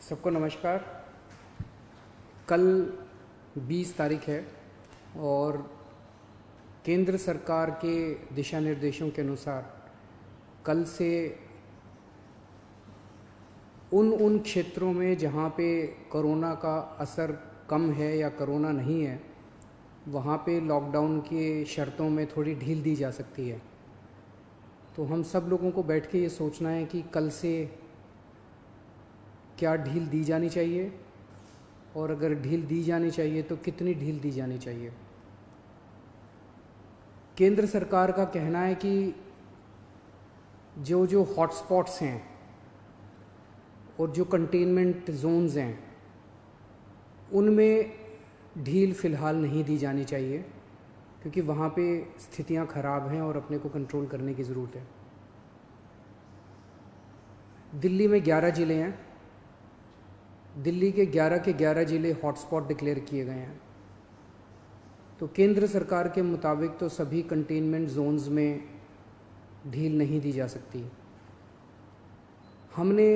सबको नमस्कार। कल 20 तारीख है और केंद्र सरकार के दिशा निर्देशों के अनुसार कल से उन क्षेत्रों में जहाँ पे कोरोना का असर कम है या कोरोना नहीं है, वहाँ पे लॉकडाउन के शर्तों में थोड़ी ढील दी जा सकती है। तो हम सब लोगों को बैठ के ये सोचना है कि कल से क्या ढील दी जानी चाहिए और अगर ढील दी जानी चाहिए तो कितनी ढील दी जानी चाहिए। केंद्र सरकार का कहना है कि जो जो हॉटस्पॉट्स हैं और जो कंटेनमेंट जोन्स हैं उनमें ढील फ़िलहाल नहीं दी जानी चाहिए, क्योंकि वहाँ पे स्थितियाँ ख़राब हैं और अपने को कंट्रोल करने की ज़रूरत है। दिल्ली में 11 ज़िले हैं। दिल्ली के 11 ज़िले हॉटस्पॉट डिक्लेयर किए गए हैं। तो केंद्र सरकार के मुताबिक तो सभी कंटेनमेंट जोन्स में ढील नहीं दी जा सकती। हमने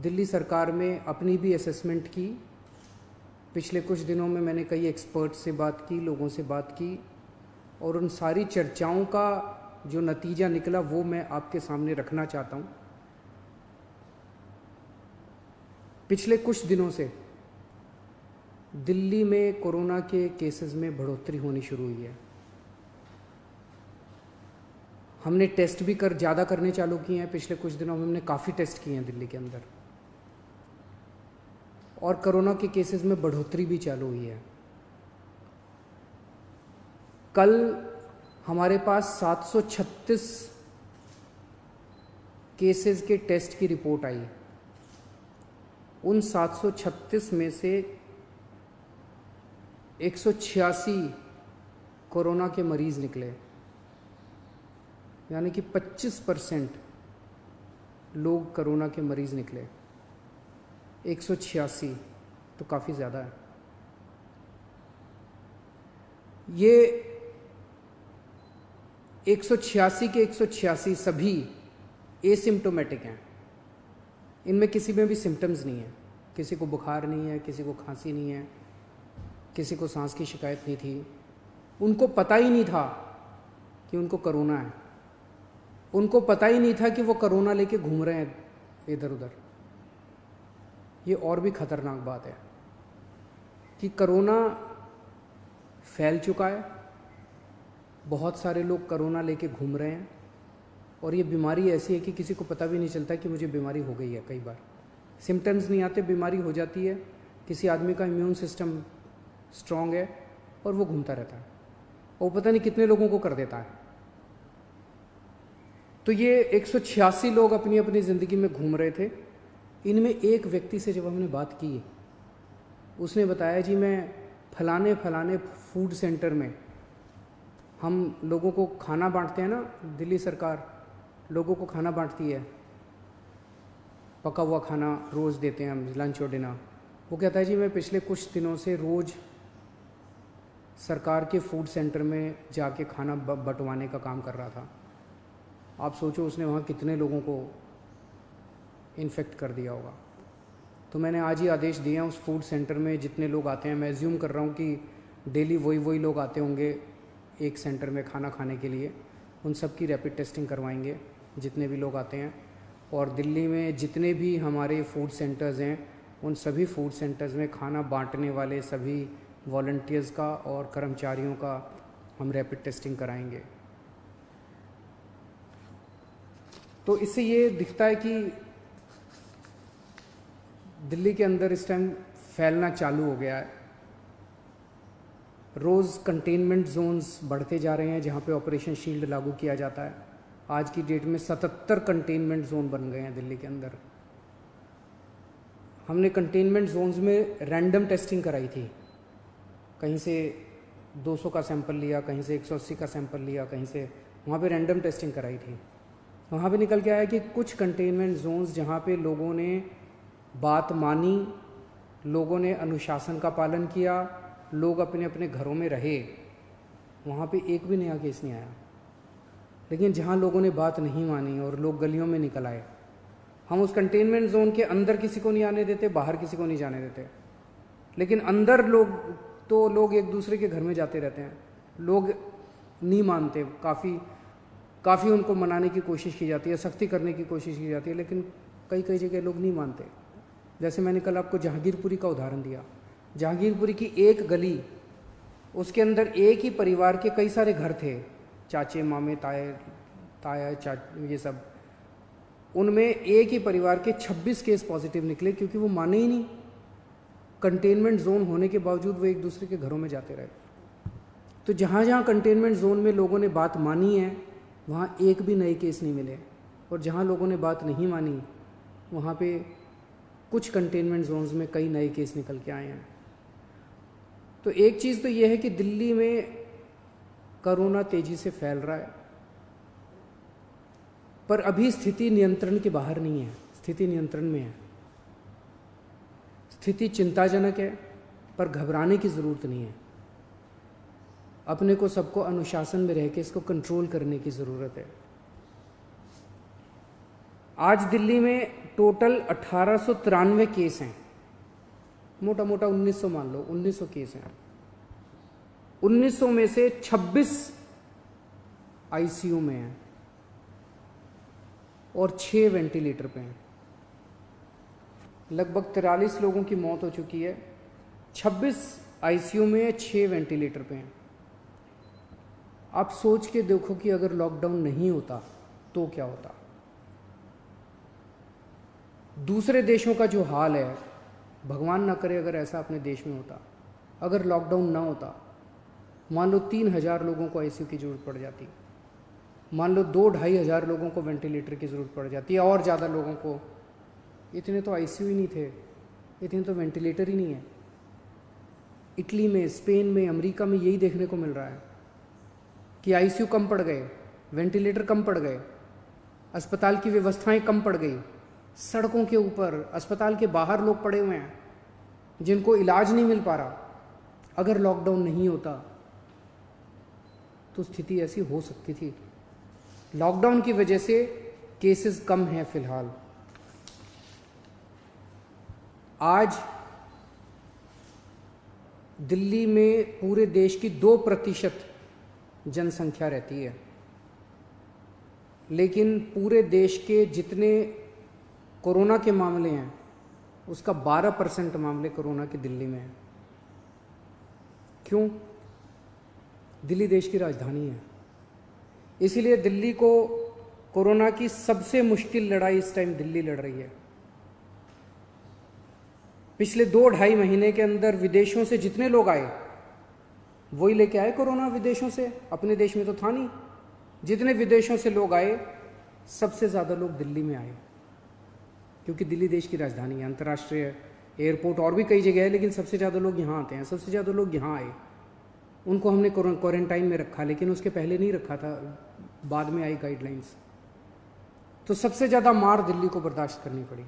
दिल्ली सरकार में अपनी भी असेसमेंट की। पिछले कुछ दिनों में मैंने कई एक्सपर्ट से बात की, लोगों से बात की, और उन सारी चर्चाओं का जो नतीजा निकला वो मैं आपके सामने रखना चाहता हूँ। पिछले कुछ दिनों से दिल्ली में कोरोना के केसेस में बढ़ोतरी होनी शुरू हुई है। हमने टेस्ट भी ज़्यादा करने चालू किए हैं। पिछले कुछ दिनों में हमने काफ़ी टेस्ट किए हैं दिल्ली के अंदर, और कोरोना के केसेस में बढ़ोतरी भी चालू हुई है। कल हमारे पास 736 केसेस के टेस्ट की रिपोर्ट आई। उन 736 में से 186 कोरोना के मरीज निकले, यानी कि 25% लोग कोरोना के मरीज निकले। 186 तो काफ़ी ज़्यादा है। ये 186 के 186 सभी एसिम्टोमेटिक हैं। इनमें किसी में भी सिम्टम्स नहीं है। किसी को बुखार नहीं है, किसी को खांसी नहीं है, किसी को सांस की शिकायत नहीं थी। उनको पता ही नहीं था कि उनको कोरोना है। उनको पता ही नहीं था कि वो कोरोना लेके घूम रहे हैं इधर उधर। ये और भी खतरनाक बात है कि कोरोना फैल चुका है। बहुत सारे लोग कोरोना लेके घूम रहे हैं, और ये बीमारी ऐसी है कि किसी को पता भी नहीं चलता कि मुझे बीमारी हो गई है। कई बार सिम्टम्स नहीं आते, बीमारी हो जाती है। किसी आदमी का इम्यून सिस्टम स्ट्रांग है और वो घूमता रहता है, और पता नहीं कितने लोगों को कर देता है। तो ये 186 लोग अपनी अपनी ज़िंदगी में घूम रहे थे। इनमें एक व्यक्ति से जब हमने बात की, उसने बताया जी मैं फलाने फलाने फूड सेंटर में, हम लोगों को खाना बांटते हैं ना, दिल्ली सरकार लोगों को खाना बांटती है, पका हुआ खाना रोज़ देते हैं हम, लंच और डिनर। वो कहता है जी मैं पिछले कुछ दिनों से रोज़ सरकार के फूड सेंटर में जाके खाना बंटवाने का काम कर रहा था। आप सोचो उसने वहाँ कितने लोगों को इन्फेक्ट कर दिया होगा। तो मैंने आज ही आदेश दिए हैं उस फूड सेंटर में जितने लोग आते हैं, मैं एज्यूम कर रहा हूँ कि डेली वही लोग आते होंगे एक सेंटर में खाना खाने के लिए, उन सब की रैपिड टेस्टिंग करवाएंगे जितने भी लोग आते हैं। और दिल्ली में जितने भी हमारे फूड सेंटर्स हैं, उन सभी फूड सेंटर्स में खाना बांटने वाले सभी वॉलंटियर्स का और कर्मचारियों का हम रैपिड टेस्टिंग कराएंगे। तो इससे ये दिखता है कि दिल्ली के अंदर इस टाइम फैलना चालू हो गया है। रोज़ कंटेनमेंट जोन्स बढ़ते जा रहे हैं जहाँ पे ऑपरेशन शील्ड लागू किया जाता है। आज की डेट में 77 कंटेनमेंट जोन बन गए हैं दिल्ली के अंदर। हमने कंटेनमेंट जोन्स में रैंडम टेस्टिंग कराई थी। कहीं से 200 का सैंपल लिया, कहीं से 180 का सैंपल लिया, कहीं से, वहाँ पे रैंडम टेस्टिंग कराई थी। वहाँ पे निकल के आया कि कुछ कंटेनमेंट जोन्स जहाँ पे लोगों ने बात मानी, लोगों ने अनुशासन का पालन किया, लोग अपने अपने घरों में रहे, वहाँ पे एक भी नया केस नहीं आया। लेकिन जहाँ लोगों ने बात नहीं मानी और लोग गलियों में निकल आए, हम उस कंटेनमेंट जोन के अंदर किसी को नहीं आने देते, बाहर किसी को नहीं जाने देते, लेकिन अंदर लोग एक दूसरे के घर में जाते रहते हैं। लोग नहीं मानते, काफ़ी उनको मनाने की कोशिश की जाती है, सख्ती करने की कोशिश की जाती है, लेकिन कई जगह लोग नहीं मानते। जैसे मैंने कल आपको जहांगीरपुरी का उदाहरण दिया। जहांगीरपुरी की एक गली, उसके अंदर एक ही परिवार के कई सारे घर थे, चाचे मामे ताया ये सब। उनमें एक ही परिवार के 26 केस पॉजिटिव निकले, क्योंकि वो माने ही नहीं। कंटेनमेंट जोन होने के बावजूद वो एक दूसरे के घरों में जाते रहे। तो जहाँ जहाँ कंटेनमेंट जोन में लोगों ने बात मानी है, वहाँ एक भी नए केस नहीं मिले, और जहाँ लोगों ने बात नहीं मानी, वहाँ पे कुछ कंटेनमेंट जोन्स में कई नए केस निकल के आए हैं। तो एक चीज़ तो यह है कि दिल्ली में कोरोना तेजी से फैल रहा है, पर अभी स्थिति नियंत्रण के बाहर नहीं है, स्थिति नियंत्रण में है। स्थिति चिंताजनक है, पर घबराने की ज़रूरत नहीं है। अपने को सबको अनुशासन में रह के इसको कंट्रोल करने की ज़रूरत है। आज दिल्ली में टोटल 1893 केस हैं, मोटा मोटा 1900 मान लो, 1900 केस हैं। 1900 में से 26 आईसीयू में हैं और 6 वेंटिलेटर पे हैं। लगभग 43 लोगों की मौत हो चुकी है। 26 आईसीयू में है, 6 वेंटिलेटर पे हैं। आप सोच के देखो कि अगर लॉकडाउन नहीं होता तो क्या होता। दूसरे देशों का जो हाल है, भगवान ना करे अगर ऐसा अपने देश में होता, अगर लॉकडाउन ना होता, मान लो 3000 लोगों को आईसीयू की ज़रूरत पड़ जाती, मान लो 2-2.5 हज़ार लोगों को वेंटिलेटर की ज़रूरत पड़ जाती है, और ज़्यादा लोगों को। इतने तो आईसीयू ही नहीं थे, इतने तो वेंटिलेटर ही नहीं है। इटली में, स्पेन में, अमेरिका में यही देखने को मिल रहा है कि आईसीयू कम पड़ गए, वेंटिलेटर कम पड़ गए, अस्पताल की व्यवस्थाएं कम पड़ गई। सड़कों के ऊपर, अस्पताल के बाहर लोग पड़े हुए हैं जिनको इलाज नहीं मिल पा रहा। अगर लॉकडाउन नहीं होता तो स्थिति ऐसी हो सकती थी। लॉकडाउन की वजह से केसेस कम हैं फिलहाल। आज दिल्ली में पूरे देश की 2% जनसंख्या रहती है, लेकिन पूरे देश के जितने कोरोना के मामले हैं उसका 12% मामले कोरोना के दिल्ली में हैं। क्यों? दिल्ली देश की राजधानी है, इसीलिए दिल्ली को कोरोना की सबसे मुश्किल लड़ाई इस टाइम दिल्ली लड़ रही है। पिछले 2-2.5 महीने के अंदर विदेशों से जितने लोग आए वही लेके आए कोरोना विदेशों से, अपने देश में तो था नहीं। जितने विदेशों से लोग आए, सबसे ज़्यादा लोग दिल्ली में आए, क्योंकि दिल्ली देश की राजधानी है, अंतर्राष्ट्रीय एयरपोर्ट और भी कई जगह है, लेकिन सबसे ज़्यादा लोग यहाँ आते हैं। सबसे ज़्यादा लोग यहाँ आए, उनको हमने क्वारंटाइन में रखा, लेकिन उसके पहले नहीं रखा था, बाद में आई गाइडलाइंस। तो सबसे ज़्यादा मार दिल्ली को बर्दाश्त करनी पड़ी।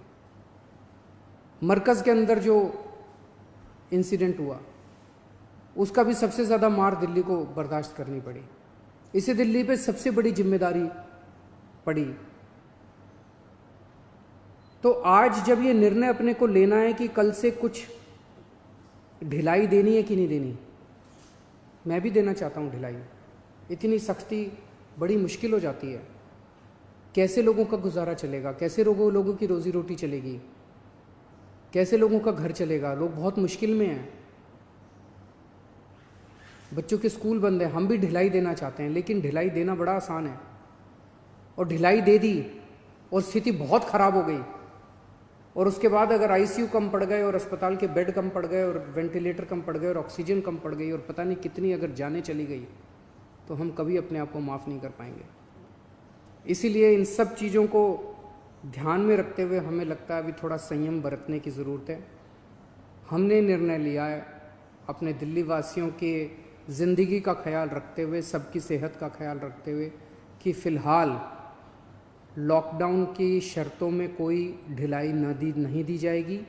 मरकज़ के अंदर जो इंसिडेंट हुआ उसका भी सबसे ज़्यादा मार दिल्ली को बर्दाश्त करनी पड़ी। इसे दिल्ली पे सबसे बड़ी जिम्मेदारी पड़ी। तो आज जब ये निर्णय अपने को लेना है कि कल से कुछ ढिलाई देनी है कि नहीं देनी, मैं भी देना चाहता हूँ ढिलाई। इतनी सख्ती बड़ी मुश्किल हो जाती है। कैसे लोगों का गुजारा चलेगा, कैसे लोगों की रोजी रोटी चलेगी, कैसे लोगों का घर चलेगा। लोग बहुत मुश्किल में हैं, बच्चों के स्कूल बंद हैं। हम भी ढिलाई देना चाहते हैं, लेकिन ढिलाई देना बड़ा आसान है, और ढिलाई दे दी और स्थिति बहुत ख़राब हो गई, और उसके बाद अगर आईसीयू कम पड़ गए और अस्पताल के बेड कम पड़ गए और वेंटिलेटर कम पड़ गए और ऑक्सीजन कम पड़ गई और पता नहीं कितनी अगर जानें चली गई, तो हम कभी अपने आप को माफ़ नहीं कर पाएंगे। इसीलिए इन सब चीज़ों को ध्यान में रखते हुए हमें लगता है अभी थोड़ा संयम बरतने की ज़रूरत है। हमने निर्णय लिया है अपने दिल्ली वासियों के ज़िंदगी का ख्याल रखते हुए, सबकी सेहत का ख्याल रखते हुए, कि फ़िलहाल लॉकडाउन की शर्तों में कोई ढिलाई नहीं दी जाएगी।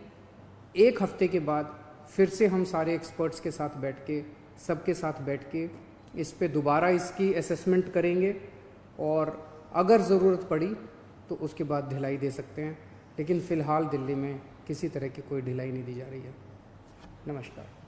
1 हफ्ते के बाद फिर से हम सारे एक्सपर्ट्स के साथ बैठ के, सबके साथ बैठ के इस पे दोबारा इसकी असेसमेंट करेंगे, और अगर ज़रूरत पड़ी तो उसके बाद ढिलाई दे सकते हैं। लेकिन फ़िलहाल दिल्ली में किसी तरह की कोई ढिलाई नहीं दी जा रही है। नमस्कार।